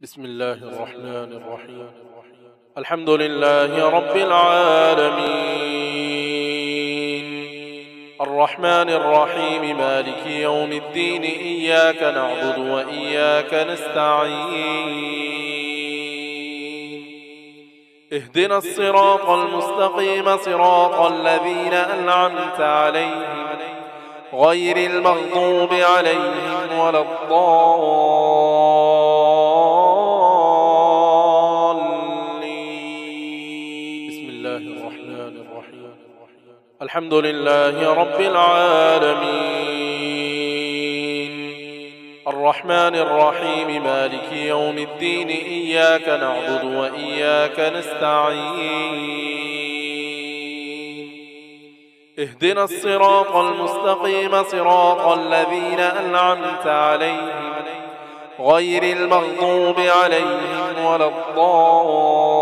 بسم الله الرحمن الرحيم. الحمد لله رب العالمين، الرحمن الرحيم، مالك يوم الدين. إياك نعبد وإياك نستعين. اهدنا الصراط المستقيم، صراط الذين أنعمت عليهم غير المغضوب عليهم ولا الضالين. بسم الله الرحمن الرحيم. الحمد لله رب العالمين، الرحمن الرحيم، مالك يوم الدين. إياك نعبد وإياك نستعين. اهدنا الصراط المستقيم، صراط الذين أنعمت عليهم غير المغضوب عليهم ولا الضالين.